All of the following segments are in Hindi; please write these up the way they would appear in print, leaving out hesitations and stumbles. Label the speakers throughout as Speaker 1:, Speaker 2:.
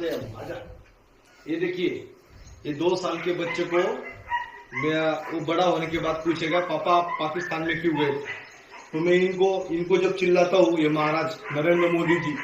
Speaker 1: दिखाते हैं हम। आजा, ये देखिए, ये 2 साल के बच्चे को वो बड़ा होने के बाद पूछेगा पापा आप पाकिस्तान में क्यों गए थे? तो मैं इनको जब चिल्लाता हूँ, ये महाराज नरेंद्र मोदी जी,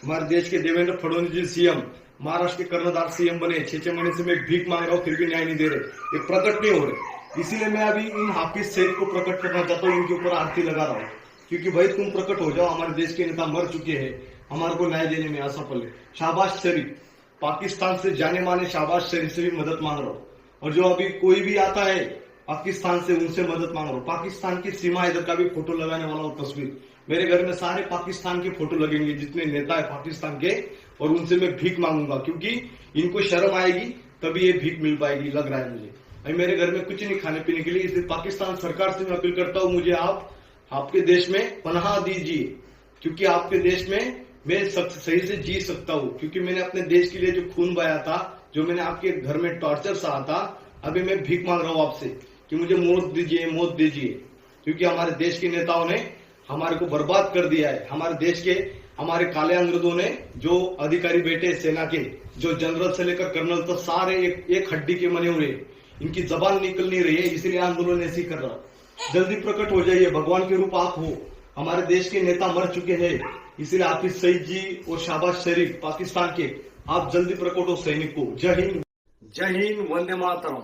Speaker 1: हमारे देश के देवेंद्र फडणवीस जी सीएम, महाराष्ट्र के कर्णधार सीएम बने, 6 महीने से मैं भीख मांग रहा हूँ फिर भी न्याय नहीं दे रहे, ये प्रकट नहीं हो रहे। इसीलिए मैं अभी इन हाफिज सईद को प्रकट करना चाहता हूँ, इनके ऊपर आरती लगा रहा हूँ, क्योंकि भाई तुम प्रकट हो जाओ, हमारे देश के नेता मर चुके हैं, हमारे को न्याय देने में असफल है। शाहबाज शरीफ, पाकिस्तान से जाने माने शाहबाज शरीफ से भी मदद मांग रहा हूँ, और जो अभी कोई भी आता है पाकिस्तान से उनसे मदद मांग रहा हूँ। पाकिस्तान की सीमा इधर का भी फोटो लगाने वाला हूँ, तस्वीर मेरे घर में सारे पाकिस्तान के फोटो लगेंगे जितने नेता है पाकिस्तान के, और उनसे मैं भीख मांगूंगा, क्योंकि इनको शर्म आएगी तभी ये भीख मिल पाएगी, लग रहा है मुझे। अभी मेरे घर में कुछ नहीं खाने पीने के लिए, इसलिए पाकिस्तान सरकार से मैं अपील करता हूँ, मुझे आप आपके देश में पनाह दीजिए, क्योंकि आपके देश में मैं सही से जी सकता हूँ, क्योंकि मैंने अपने देश के लिए जो खून बहाया था, जो मैंने आपके घर में टॉर्चर सहा था, अभी मैं भीख मांग रहा हूँ आपसे कि मुझे मौत दीजिए, मौत दीजिए, क्योंकि हमारे देश के नेताओं ने हमारे को बर्बाद कर दिया है। हमारे देश के हमारे काले अंग्रेजों ने जो अधिकारी बैठे सेना के, जो जनरल से लेकर कर्नल तक सारे एक हड्डी के बने हुए, इनकी जबान निकल नहीं रही है, इसलिए आंदोलन ऐसे कर रहा। जल्दी प्रकट हो जाइए, भगवान के रूप आप हो, हमारे देश के नेता मर चुके हैं, इसलिए हाफिज सईद जी और शाहबाज शरीफ पाकिस्तान के, आप जल्दी प्रकट हो सैनिक को। जय हिंद, जय हिंद, वंदे मातरम।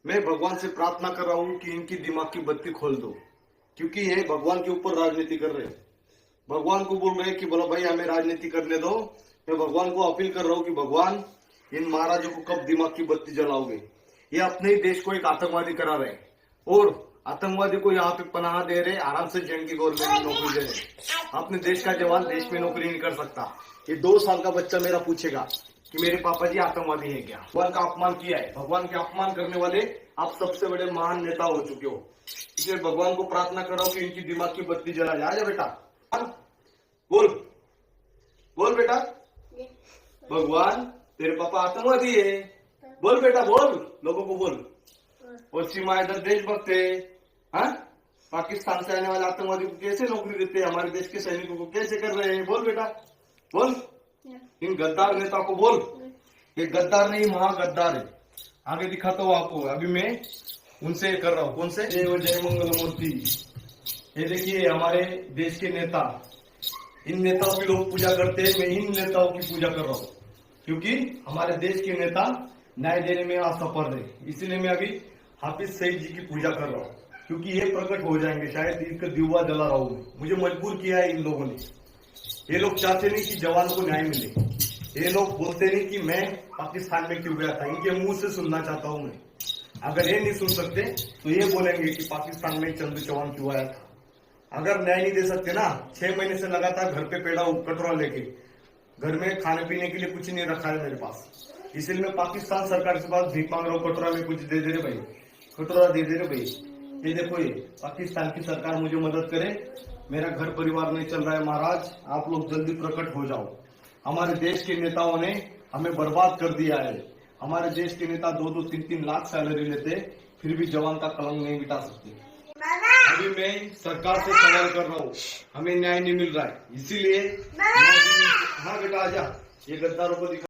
Speaker 1: मैं भगवान से प्रार्थना कर रहा हूँ कि इनकी दिमाग की बत्ती खोल दो, क्योंकि ये भगवान के ऊपर राजनीति कर रहे हैं। भगवान को बोल रहे हैं कि बोला भाई हमें राजनीति करने दो। मैं भगवान को अपील कर रहा हूँ कि भगवान इन महाराजों को कब दिमाग की बत्ती जलाओगे। ये अपने ही देश को एक आतंकवादी करा रहे हैं, और आतंकवादी को यहाँ पे पनाह दे रहे, आराम से जैन की गवर्नमेंट में नौकरी दे रहे। अपने देश का जवान देश में नौकरी नहीं कर सकता। ये 2 साल का बच्चा मेरा पूछेगा कि मेरे पापा जी आतंकवादी है क्या? भगवान का अपमान किया है। भगवान के अपमान करने वाले आप सबसे बड़े महान नेता हो चुके हो, इसलिए भगवान को प्रार्थना कर रहा हूँ कि इनकी दिमाग की बत्ती जला जाए। जा बेटा, बोल बोल बेटा, भगवान तेरे पापा आतंकवादी है, बोल बेटा बोल, लोगों को बोल। और सीमा इधर देशभक्त है, हाँ? पाकिस्तान से आने वाले आतंकवादी को कैसे नौकरी देते हैं, हमारे देश के सैनिकों को कैसे कर रहे हैं? बोल बेटा बोल, इन गद्दार नेता को बोल। ये गद्दार नहीं, महागद्दार है। आगे दिखाता हूँ आपको, अभी मैं उनसे कर रहा हूँ। कौन से? जय मंगल मूर्ति। ये देखिए हमारे देश के नेता, इन नेताओं की लोग पूजा करते हैं, मैं इन नेताओं की पूजा कर रहा हूँ, क्योंकि हमारे देश के नेता न्याय देने में असफल है। इसलिए मैं अभी हाफिज सईद जी की पूजा कर रहा हूँ, क्योंकि ये प्रकट हो जाएंगे। शायद इनका दिवा जला रहा हूँ, मुझे मजबूर किया है इन लोगों ने। ये लोग चाहते नहीं कि जवानों को न्याय मिले, ये लोग बोलते नहीं कि मैं पाकिस्तान में क्यों गया था, इनके मुंह से सुनना चाहता हूं मैं। अगर ये नहीं सुन सकते तो ये बोलेंगे कि पाकिस्तान में चंद्र चौहान क्यों आया था। अगर न्याय नहीं दे सकते ना, 6 महीने से लगातार घर पे पेड़ा कटोरा लेके, घर में खाने पीने के लिए कुछ नहीं रखा है मेरे पास, इसलिए मैं पाकिस्तान सरकार के पास भीख मांग रहा हूँ। कटोरा में कुछ दे दे रहे भाई, कटोरा दे दे रहे भाई। ये देखो, ये पाकिस्तान की सरकार मुझे मदद करे, मेरा घर परिवार नहीं चल रहा है। महाराज आप लोग जल्दी प्रकट हो जाओ। हमारे देश के नेताओं ने हमें बर्बाद कर दिया है। हमारे देश के नेता 2-2, 3-3 लाख सैलरी लेते, फिर भी जवान का कलंक नहीं मिटा सकते। अभी मैं सरकार से सवाल कर रहा हूँ, हमें न्याय नहीं मिल रहा है, इसीलिए। हाँ बेटा आजा, ये गद्दारों को दिखा।